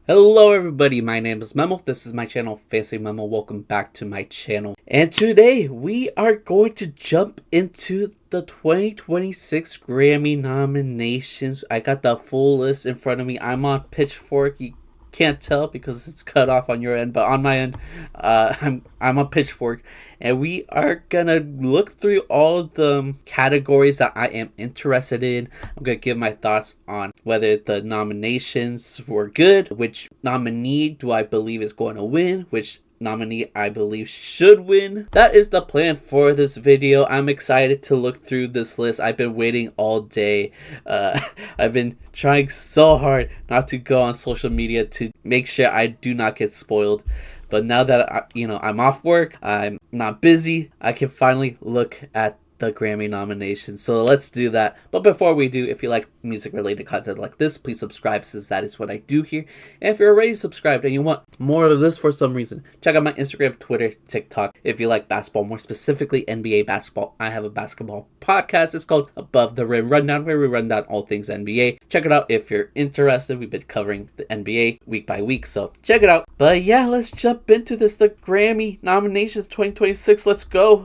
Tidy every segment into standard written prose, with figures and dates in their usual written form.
Hello everybody, my name is Memo. This is my channel, FancyMemo. Welcome back to my channel. And today we are going to jump into the 2026 Grammy nominations. I got the full list in front of me. I'm on Pitchfork. You can't tell because it's cut off on your end, but on my end, I'm on Pitchfork, and we are gonna look through all the categories that I am interested in. I'm gonna give my thoughts on whether the nominations were good, which nominee do I believe is going to win, which nominee I believe should win. That is the plan for this video. I'm excited to look through this list. I've been waiting all day. I've been trying so hard not to go on social media to make sure I do not get spoiled. But now that I'm off work, I'm not busy, I can finally look at the Grammy nominations. So let's do that. But before we do, if you like music related content like this, please subscribe, since that is what I do here. And if you're already subscribed and you want more of this for some reason, check out my Instagram, Twitter, TikTok. If you like basketball, more specifically NBA basketball, I have a basketball podcast. It's called Above the Rim Rundown, where we run down all things NBA. Check it out if you're interested. We've been covering the NBA week by week, so check it out. But yeah, let's jump into this. The Grammy nominations 2026. Let's go.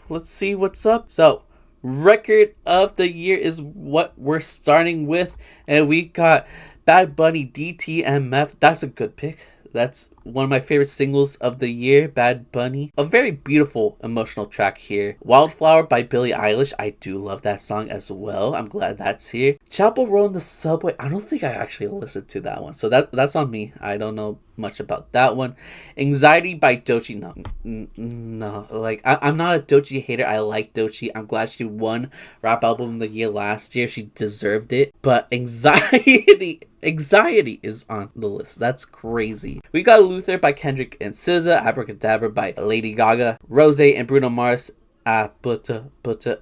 Let's see what's up. So, record of the year is what we're starting with. And we got Bad Bunny, DTMF. That's a good pick. That's one of my favorite singles of the year, Bad Bunny. A very beautiful emotional track here. Wildflower by Billie Eilish. I do love that song as well. I'm glad that's here. Chappell Roan, The Subway. I don't think I actually listened to that one, so that's on me. I don't know much about that one. Anxiety by Doechii. No. Like, I'm not a Doechii hater. I like Doechii. I'm glad she won Rap Album of the Year last year. She deserved it. But Anxiety is on the list. That's crazy. We got Luther by Kendrick and SZA, Abracadabra by Lady Gaga, Rose and Bruno Mars, Butter,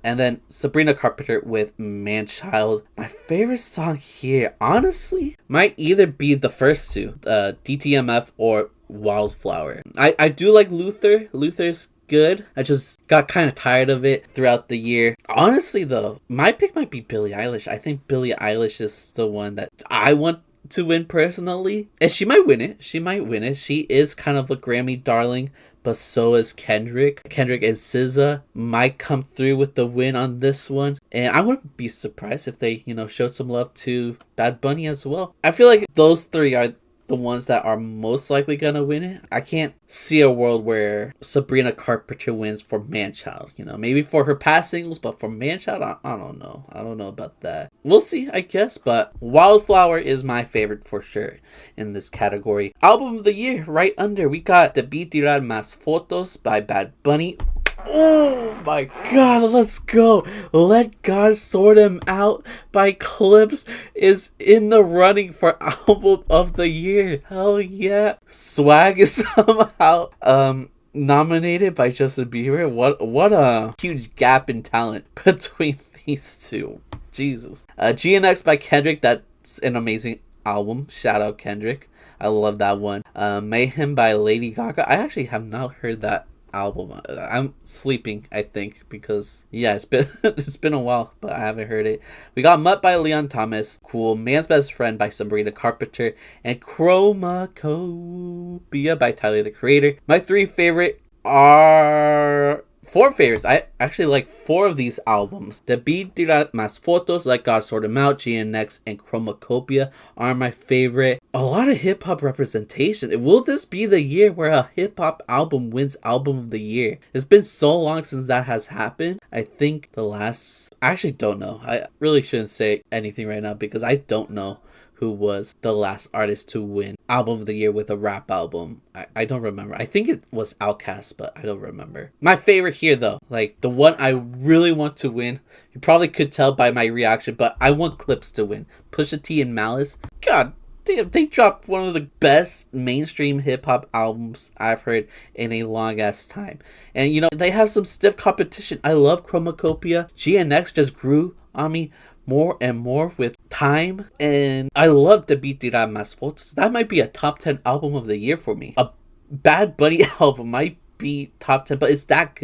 and then Sabrina Carpenter with Manchild. My favorite song here, honestly, might either be the first two, DTMF or Wildflower. I do like Luther. Luther's good. I just got kind of tired of it throughout the year. Honestly, though, my pick might be Billie Eilish. I think Billie Eilish is the one that I want to win personally, and she might win it. She is kind of a Grammy darling, but so is Kendrick and SZA might come through with the win on this one, and I wouldn't be surprised if they show some love to Bad Bunny as well. I feel like those three are the ones that are most likely gonna win it. I can't see a world where Sabrina Carpenter wins for Manchild. Maybe for her past singles, but for Manchild, I don't know. I don't know about that. We'll see, I guess. But Wildflower is my favorite for sure in this category. Album of the year, right under, we got Debí Tirar Más Fotos by Bad Bunny. Oh my god, let's go. Let God Sort Him Out by Clipse is in the running for album of the year. Hell yeah. Swag is somehow nominated by Justin Bieber. What a huge gap in talent between these two. Jesus. GNX by Kendrick. That's an amazing album. Shout out Kendrick. I love that one. Mayhem by Lady Gaga. I actually have not heard that album. I'm sleeping, I think, because it's been a while, but I haven't heard it. We got Mutt by Leon Thomas, cool. Man's Best Friend by Sabrina Carpenter, and Chromacopia by Tyler the Creator. My four favorites. I actually like four of these albums. Debí Tirar Más Fotos, Let God Sort Him Out, GNX, and Chromacopia are my favorite. A lot of hip-hop representation. Will this be the year where a hip-hop album wins album of the year? It's been so long since that has happened. I think I actually don't know. I really shouldn't say anything right now because I don't know who was the last artist to win album of the year with a rap album. I don't remember. I think it was Outkast, but I don't remember. My favorite here, though, like the one I really want to win, you probably could tell by my reaction, but I want Clipse to win. Pusha T and Malice. God damn, they dropped one of the best mainstream hip-hop albums I've heard in a long-ass time. And, they have some stiff competition. I love Chromacopia. GNX just grew on me more and more with time, and I love Debí Tirar Más Fotos. That might be a top 10 album of the year for me. A Bad Bunny album might be top 10, but it's that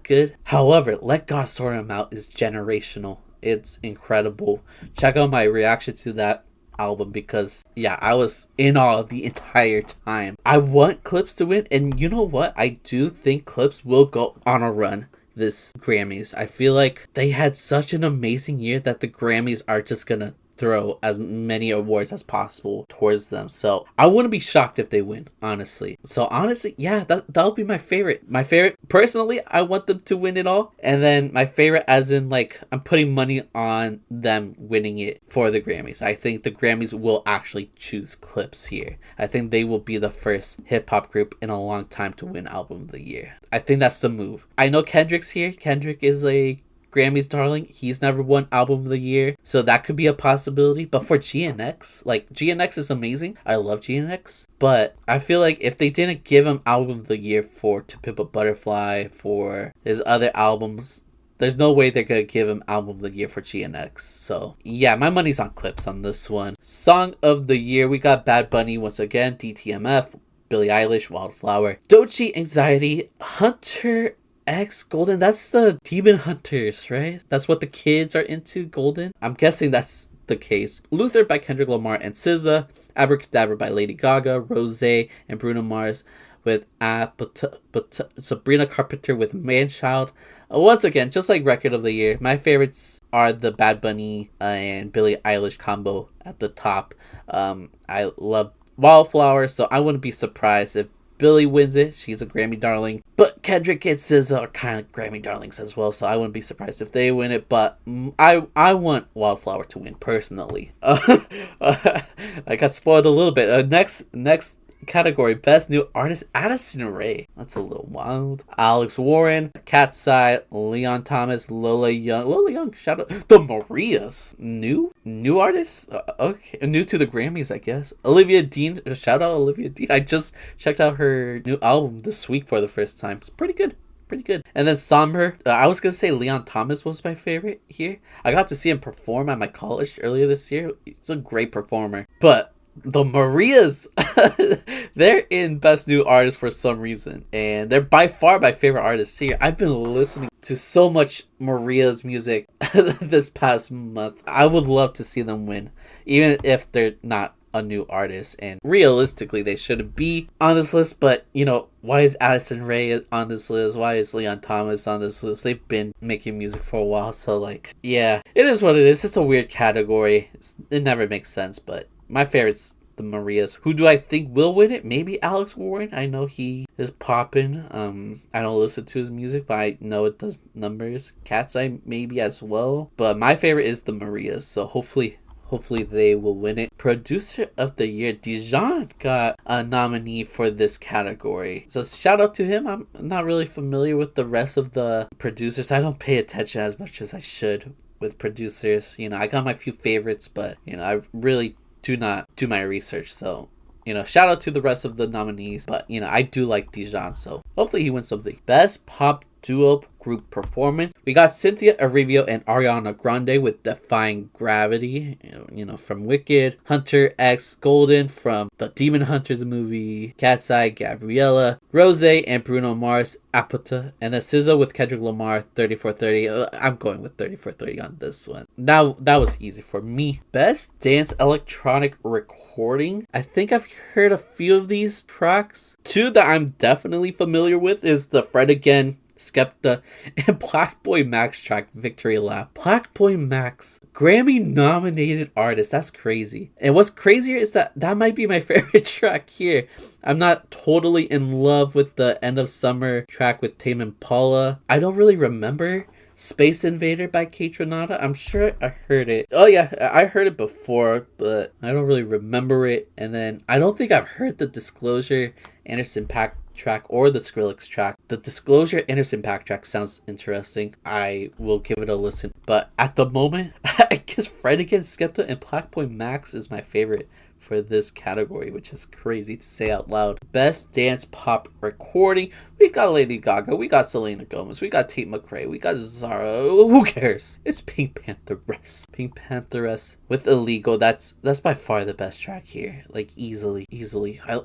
good. However, Let God Sort Him Out is generational. It's incredible. Check out my reaction to that album because, yeah, I was in awe the entire time. I want Clipse to win, and you know what? I do think Clipse will go on a run this Grammys. I feel like they had such an amazing year that the Grammys are just gonna throw as many awards as possible towards them. So I wouldn't be shocked if they win, honestly. So honestly, yeah, that'll be my favorite. My favorite, personally, I want them to win it all. And then my favorite as in, like, I'm putting money on them winning it for the Grammys. I think the Grammys will actually choose Clipse here. I think they will be the first hip-hop group in a long time to win Album of the Year. I think that's the move. I know Kendrick's here. Kendrick is a Grammys darling. He's never won Album of the Year, so that could be a possibility. But for GNX, like, GNX is amazing. I love GNX, but I feel like if they didn't give him Album of the Year for To Pimp a Butterfly, for his other albums, there's no way they're gonna give him Album of the Year for GNX. So yeah, my money's on Clipse on this one. Song of the Year, we got Bad Bunny once again, DTMF, Billie Eilish, Wildflower, Doechii, Anxiety, Hunter X, Golden. That's the Demon Hunters, right? That's what the kids are into, Golden. I'm guessing that's the case. Luther by Kendrick Lamar and SZA, Abracadabra by Lady Gaga, Rose and Bruno Mars with Sabrina Carpenter with Manchild. Once again, just like Record of the Year, my favorites are the Bad Bunny and Billie Eilish combo at the top. I love Wildflower, so I wouldn't be surprised if Billie wins it. She's a Grammy darling. But Kendrick and SZA are kind of Grammy darlings as well, so I wouldn't be surprised if they win it. But I want Wildflower to win, personally. I got spoiled a little bit. Next category, Best New Artist, Addison Rae. That's a little wild. Alex Warren, Cat's Eye, Leon Thomas, Lola Young, shout out. The Marias. New artists? Okay. New to the Grammys, I guess. Olivia Dean, shout out Olivia Dean. I just checked out her new album this week for the first time. It's pretty good. And then Somber, I was gonna say Leon Thomas was my favorite here. I got to see him perform at my college earlier this year. He's a great performer. But the Marias, they're in Best New Artist for some reason, and they're by far my favorite artists here. I've been listening to so much Maria's music this past month. I would love to see them win, even if they're not a new artist, and realistically they shouldn't be on this list. But you know, why is Addison Rae on this list? Why is Leon Thomas on this list? They've been making music for a while, so like, yeah, it is what it is. It's a weird category. It never makes sense, but my favorite's the Marias. Who do I think will win it? Maybe Alex Warren. I know he is popping. I don't listen to his music, but I know it does numbers. Cat's Eye maybe as well. But my favorite is the Marias, so hopefully they will win it. Producer of the Year, Dijon got a nominee for this category. So shout out to him. I'm not really familiar with the rest of the producers. I don't pay attention as much as I should with producers. You know, I got my few favorites, but you know, I really do not do my research. So, you know, shout out to the rest of the nominees. But, you know, I do like Dijon, so hopefully he wins something. Best Pop Duo Group Performance. We got Cynthia Erivo and Ariana Grande with Defying Gravity, you know, from Wicked. Hunter X Golden from the Demon Hunters movie. Cat's Eye, Gabriella. Rose and Bruno Mars, Apata. And then SZA with Kendrick Lamar, 3430. I'm going with 3430 on this one. Now, that was easy for me. Best Dance Electronic Recording. I think I've heard a few of these tracks. Two that I'm definitely familiar with is the Fred Again, Skepta, and Black Boy Max track, Victory Lap. Black Boy Max, Grammy nominated artist. That's crazy. And what's crazier is that might be my favorite track here. I'm not totally in love with the End of Summer track with Tame Impala. I don't really remember Space Invader by Kaytranada. I'm sure I heard it. Oh yeah, I heard it before, but I don't really remember it. And then I don't think I've heard the Disclosure Anderson .Paak track or the Skrillex track. The Disclosure Anderson .Paak track sounds interesting. I will give it a listen. But at the moment, I guess Fred Against Skepta and Black Boy Max is my favorite for this category, which is crazy to say out loud. Best Dance Pop Recording. We got Lady Gaga, we got Selena Gomez, we got Tate McRae, we got Zara. Who cares? It's Pink Pantheress. Pink Pantheress with Illegal. That's by far the best track here. Like easily.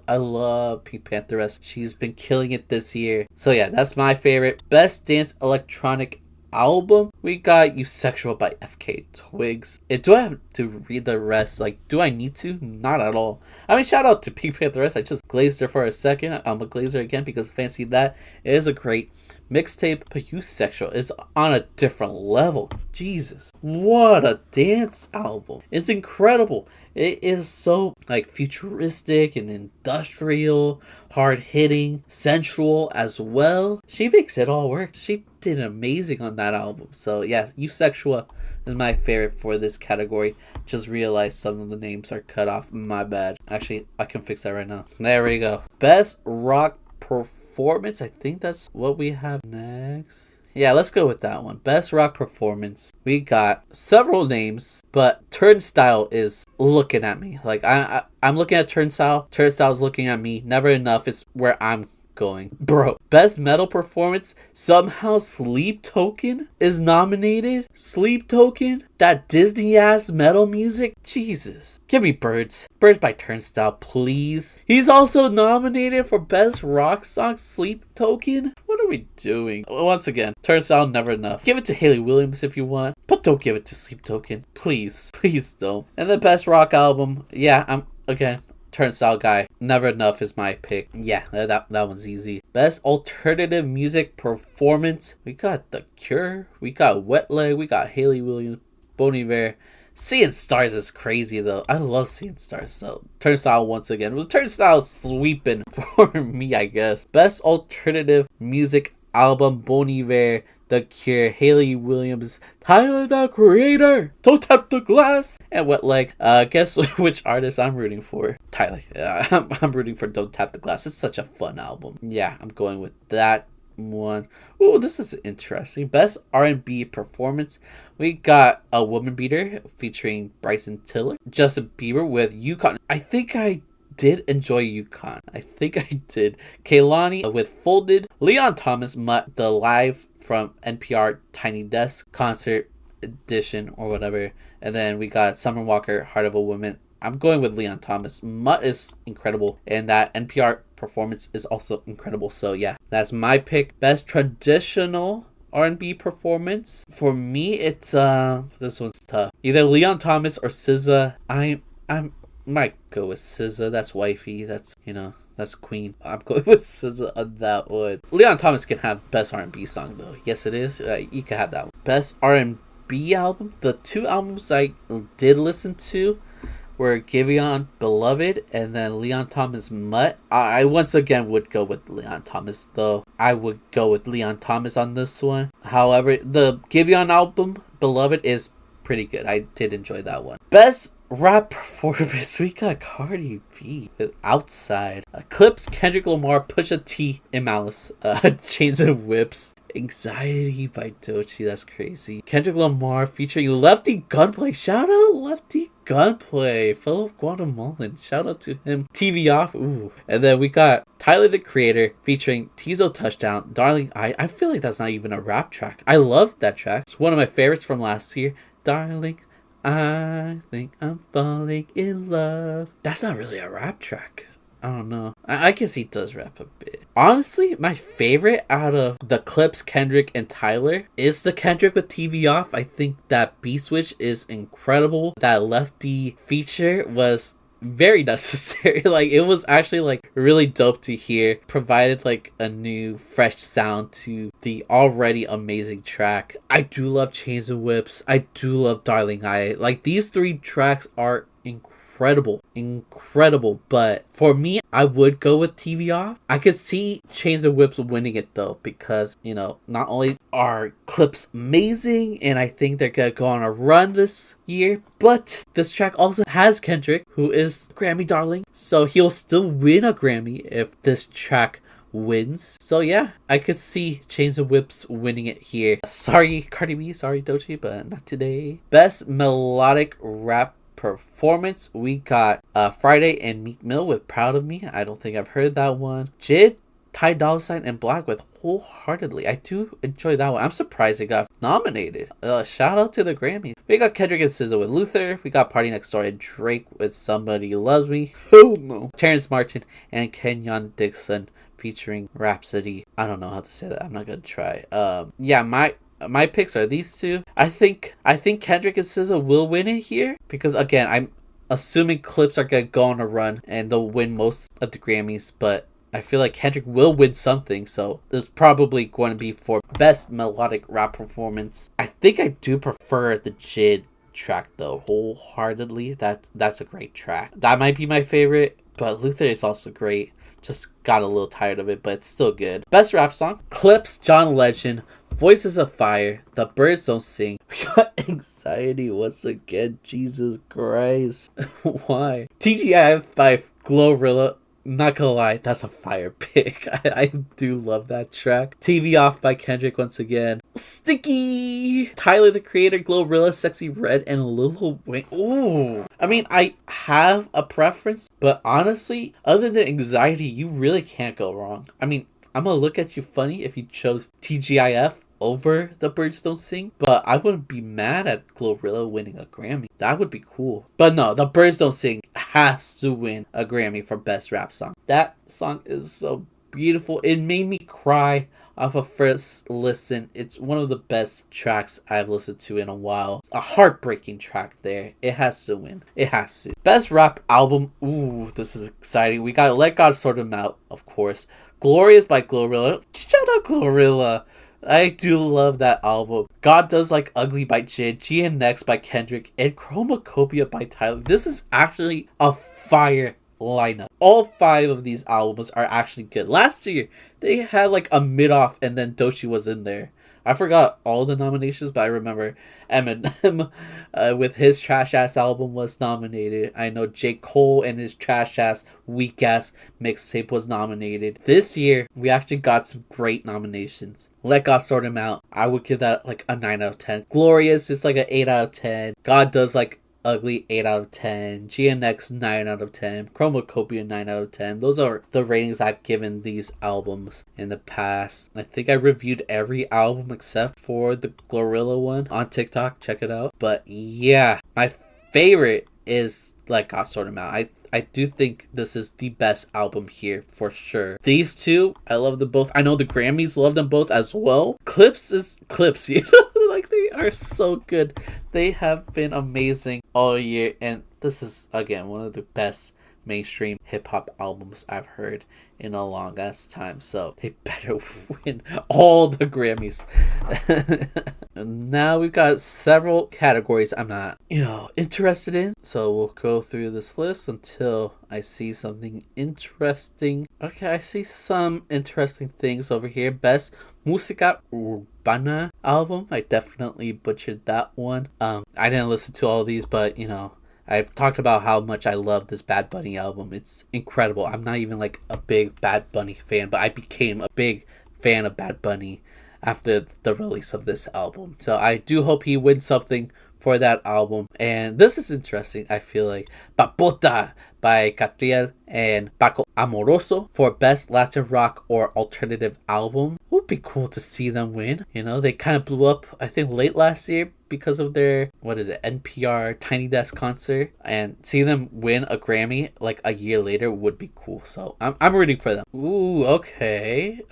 I love Pink Pantheress. She's been killing it this year. So yeah, that's my favorite. Best Dance Electronic album, we got You Sexual by FK Twigs. And do I have to read the rest? Like, do I need to? Not at all. I mean, shout out to Pink Pantheress. I just glazed her for a second. I'm a glazer again because Fancy That is a great mixtape. But You Sexual is on a different level. Jesus. What a dance album. It's incredible. It is so like futuristic and industrial, hard hitting, sensual as well. She makes it all work. She did amazing on that album. So yeah, You Sexual is my favorite for this category. Just realized some of the names are cut off. My bad. Actually, I can fix that right now. There we go. Best rock performance. I think that's what we have next. Yeah, let's go with that one. Best rock performance. We got several names, but Turnstile is looking at me. Like I'm looking at Turnstile. Turnstile's looking at me. Never Enough is where I'm going. Bro, best metal performance. Somehow Sleep Token is nominated. Sleep Token? That Disney ass metal music? Jesus. Give me Birds. Birds by Turnstile, please. He's also nominated for best rock song, Sleep Token. What are we doing? Once again, Turnstile, Never Enough. Give it to Hayley Williams if you want, but don't give it to Sleep Token. Please. Please don't. And the best rock album, yeah, I'm again Turnstile guy. Never Enough is my pick. Yeah, that one's easy. Best alternative music performance. We got The Cure. We got Wet Leg. We got Hayley Williams, Bon Iver. Seeing Stars is crazy though. I love Seeing Stars. So Turnstile once again. Well, Turnstile sweeping for me, I guess. Best alternative music album. Bon Iver, The Cure, Hayley Williams, Tyler the Creator, Don't Tap the Glass, and Wet Leg. Guess which artist I'm rooting for? Tyler. I'm rooting for Don't Tap the Glass. It's such a fun album. Yeah, I'm going with that one. Ooh, this is interesting. Best R&B performance. We got A Woman Beater featuring Bryson Tiller, Justin Bieber with Yukon. I think I did enjoy Yukon. I think I did. Kehlani with Folded, Leon Thomas, Mutt, the live from NPR Tiny Desk concert edition or whatever. And then we got Summer Walker, Heart of a Woman. I'm going with Leon Thomas. Mutt is incredible, and that NPR performance is also incredible. So yeah, that's my pick. Best traditional R&B performance. For me, it's this one's tough. Either Leon Thomas or SZA. I might go with SZA. That's wifey. That's, you know, that's queen. I'm going with SZA on that one. Leon Thomas can have best R&B song though. Yes, it is. You can have that one. Best R&B album. The two albums I did listen to were Giveon, Beloved, and then Leon Thomas, Mutt. I once again would go with Leon Thomas though. I would go with Leon Thomas on this one. However, the Giveon album, Beloved, is pretty good. I did enjoy that one. Best rap performance. We got Cardi B with Outside. Clipse, Kendrick Lamar, Pusha T, and Malice. Chains and Whips. Anxiety by Doechii. That's crazy. Kendrick Lamar featuring Lefty Gunplay. Shout out Lefty Gunplay. Fellow Guatemalan. Shout out to him. TV Off. Ooh. And then we got Tyler the Creator featuring Tizo Touchdown. Darling I feel like that's not even a rap track. I love that track. It's one of my favorites from last year. Darling, I think I'm falling in love. That's not really a rap track. I don't know. I guess he does rap a bit. Honestly, my favorite out of the Clipse, Kendrick, and Tyler is the Kendrick with TV Off. I think that beat switch is incredible. That Lefty feature was very necessary. Like, it was actually like really dope to hear. Provided like a new fresh sound to the already amazing track. I do love Chains and Whips. I do love Darling I. Like, these three tracks are incredible, but for me, I would go with TV Off. I could see Chains and Whips winning it though, because, you know, not only are Clipse amazing, and I think they're gonna go on a run this year, but this track also has Kendrick, who is Grammy darling, so he'll still win a Grammy if this track wins. So yeah, I could see Chains and Whips winning it here. Sorry Cardi B, sorry Doechii, but not today. Best melodic rap performance. We got Friday and Meek Mill with Proud of Me. I don't think I've heard that one. Jid, Ty Dolla $ign, and Black with Wholeheartedly. I do enjoy that one. I'm surprised it got nominated. Shout out to the Grammys. We got Kendrick and SZA with Luther. We got Party Next Door and Drake with Somebody Loves Me. Oh no. Terrence Martin and Kenyon Dixon featuring Rhapsody. I don't know how to say that. I'm not gonna try. Yeah, my my picks are these two. I think Kendrick and SZA will win it here because again, I'm assuming Clipse are gonna go on a run and they'll win most of the Grammys, but I feel like Kendrick will win something, so it's probably going to be for best melodic rap performance. I think I do prefer the Jid track though, wholeheartedly. That's a great track. That might be my favorite, but Luther is also great. Just got a little tired of it, but it's still good. Best rap song: Clipse, John Legend, Voices of Fire, The Birds Don't Sing. We got Anxiety once again. Jesus Christ. Why? TGIF by Glorilla. Not gonna lie, that's a fire pick. I do love that track. TV Off by Kendrick once again. Sticky! Tyler the Creator, Glorilla, Sexy Red, and Lil Wayne. Ooh. I mean, I have a preference, but honestly, other than Anxiety, you really can't go wrong. I mean, I'm gonna look at you funny if you chose TGIF over The Birds Don't Sing, but I wouldn't be mad at Glorilla winning a Grammy. That would be cool. But no, The Birds Don't Sing has to win a Grammy for Best Rap Song. That song is so beautiful. It made me cry off of first listen. It's one of the best tracks I've listened to in a while. A heartbreaking track there. It has to win. It has to. Best Rap Album. Ooh, this is exciting. We got Let God Sort Them Out, of course. Glorious by Glorilla. Shout out Glorilla. I do love that album. God Does Like Ugly by Jid, GNX by Kendrick, and Chromacopia by Tyler. This is actually a fire lineup. All 5 of these albums are actually good. Last year, they had like a mid-off and then Doechii was in there. I forgot all the nominations, but I remember Eminem with his trash ass album was nominated. I know J. Cole and his trash ass weak ass mixtape was nominated. This year, we actually got some great nominations. Let God Sort Him Out. I would give that like a 9 out of 10. Glorious is like an 8 out of 10. God Does Like Ugly, 8 out of 10. GNX, 9 out of 10. Chromacopia, 9 out of 10. Those are the ratings I've given these albums in the past. I think I reviewed every album except for the Glorilla one on TikTok. Check it out. But yeah, my favorite is Let God Sort Him Out. I do think this is the best album here for sure. These two, I love them both. I know the Grammys love them both as well. Clipse is Clipse, you know? Like, they are so good. They have been amazing all year. And this is, again, one of the best mainstream hip-hop albums I've heard in a long ass time, so they better win all the Grammys. Now we've got several categories I'm not, interested in, so we'll go through this list until I see something interesting. Okay, I see some interesting things over here. Best Música Urbana album. I definitely butchered that one. I didn't listen to all these, but I've talked about how much I love this Bad Bunny album. It's incredible. I'm not even like a big Bad Bunny fan, but I became a big fan of Bad Bunny after the release of this album. So I do hope he wins something for that album. And this is interesting, I feel like. Papota by Catriel and Paco Amoroso for Best Latin Rock or Alternative Album. It would be cool to see them win. They kind of blew up, I think, late last year because of their, NPR Tiny Desk concert. And see them win a Grammy like a year later would be cool. So I'm rooting for them. Ooh, okay.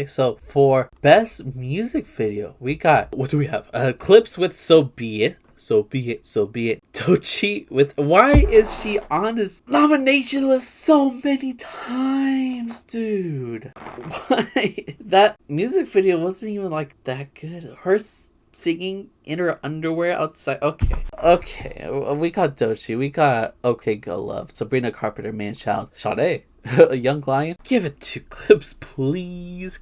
So for Best Music Video, we got, what do we have? Clipse with So Be It. So be it. Doechii with, why is she on this nomination list so many times, dude? Why? That music video wasn't even like that good. Her singing in her underwear outside. Okay. We got Doechii. We got Okay Go Love. Sabrina Carpenter, Manchild. Sade. A Young Lion. Give it to Clipse, please.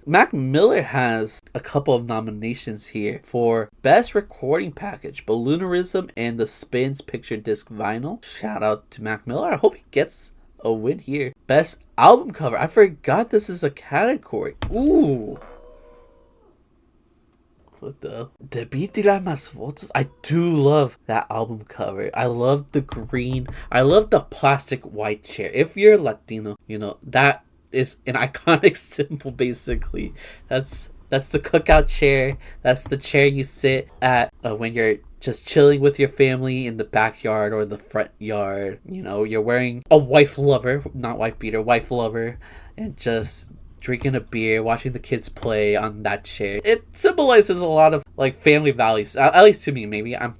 Mac Miller has a couple of nominations here for Best Recording Package, Balloonerism, and the Spins Picture Disc Vinyl. Shout out to Mac Miller. I hope he gets a win here. Best Album Cover. I forgot this is a category. Ooh. What the? Debí tirar más fotos. I do love that album cover. I love the green. I love the plastic white chair. If you're Latino, that is an iconic symbol, basically. That's the cookout chair. That's the chair you sit at when you're just chilling with your family in the backyard or the front yard. You're wearing a wife lover, not wife beater, wife lover, and just drinking a beer, watching the kids play on that chair. It symbolizes a lot of like family values, at least to me. Maybe I'm,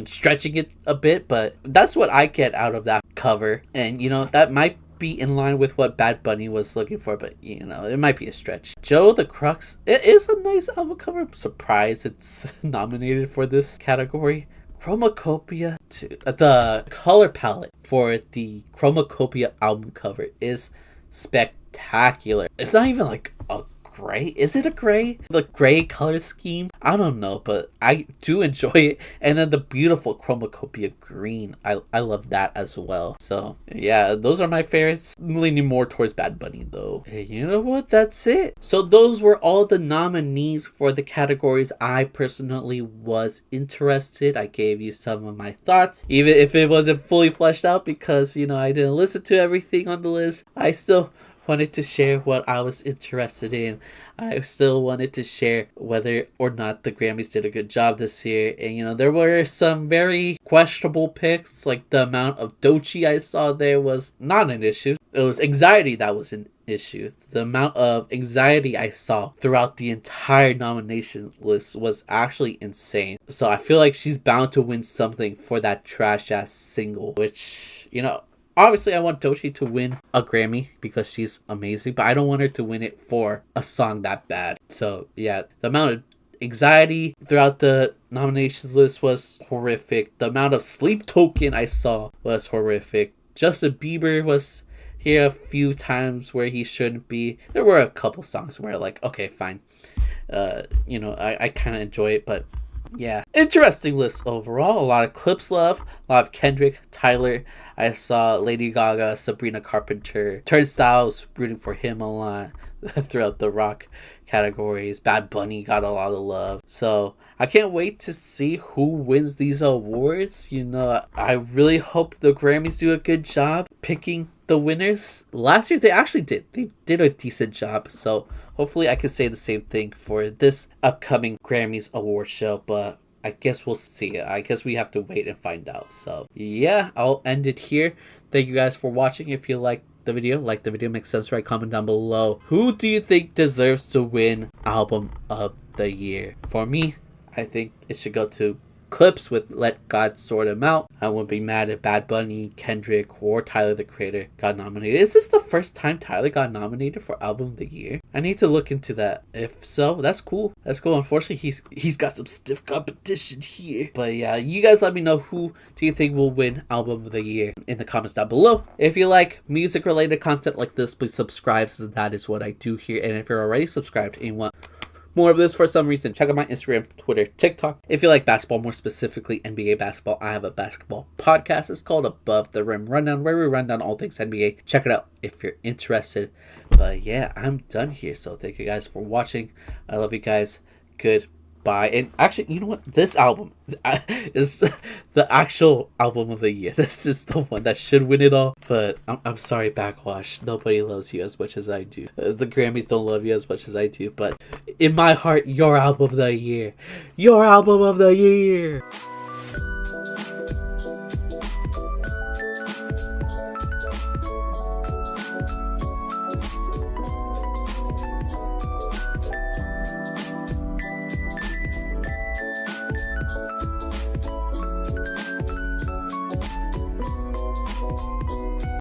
stretching it a bit, but that's what I get out of that cover. And, that might be in line with what Bad Bunny was looking for, but it might be a stretch. Joe the Crux, it is a nice album cover. I'm surprised it's nominated for this category. Chromacopia, the color palette for the Chromacopia album cover is spectacular. It's not even like a gray. Is it a gray? The gray color scheme? I don't know, but I do enjoy it. And then the beautiful Chromacopia green. I love that as well. So yeah, those are my favorites. I'm leaning more towards Bad Bunny though. Hey, you know what? That's it. So those were all the nominees for the categories I personally was interested. I gave you some of my thoughts, even if it wasn't fully fleshed out because I didn't listen to everything on the list. I still wanted to share what I was interested in. I still wanted to share whether or not the Grammys did a good job this year. And there were some very questionable picks, like the amount of Doechii I saw there was not an issue. It was anxiety that was an issue. The amount of anxiety I saw throughout the entire nomination list was actually insane. So I feel like she's bound to win something for that trash ass single, which, obviously, I want Doechii to win a Grammy because she's amazing, but I don't want her to win it for a song that bad. So, yeah, the amount of anxiety throughout the nominations list was horrific. The amount of Sleep Token I saw was horrific. Justin Bieber was here a few times where he shouldn't be. There were a couple songs where, okay, fine. I kind of enjoy it, but yeah, interesting list overall. A lot of Clipse love, a lot of Kendrick, Tyler. I saw Lady Gaga, Sabrina Carpenter, Turnstiles, rooting for him a lot throughout the rock categories. Bad Bunny got a lot of love. So I can't wait to see who wins these awards. I really hope the Grammys do a good job picking the winners. Last year they actually did. They did a decent job. So hopefully I can say the same thing for this upcoming Grammys award show, but I guess we'll see. I guess we have to wait and find out. So yeah, I'll end it here. Thank you guys for watching. If you like the video, makes sense, right? Comment down below. Who do you think deserves to win Album of the Year? For me, I think it should go to Clipse with Let God Sort Him Out. I wouldn't be mad if Bad Bunny, Kendrick, or Tyler the Creator got nominated. Is this the first time Tyler got nominated for Album of the Year? I need to look into that. If so, that's cool. That's cool. Unfortunately, he's got some stiff competition here. But yeah, you guys let me know who do you think will win Album of the Year in the comments down below. If you like music related content like this, please subscribe, since that is what I do here. And if you're already subscribed and you want more of this for some reason, check out my Instagram, Twitter, TikTok. If you like basketball, more specifically NBA basketball, I have a basketball podcast. It's called Above the Rim Rundown, where we run down all things NBA. Check it out if you're interested. But yeah, I'm done here. So thank you guys for watching. I love you guys. Goodbye. And actually, you know what? This album is the actual album of the year. This is the one that should win it all. But I'm sorry, Backwash. Nobody loves you as much as I do. The Grammys don't love you as much as I do. But in my heart, your album of the year. Your album of the year.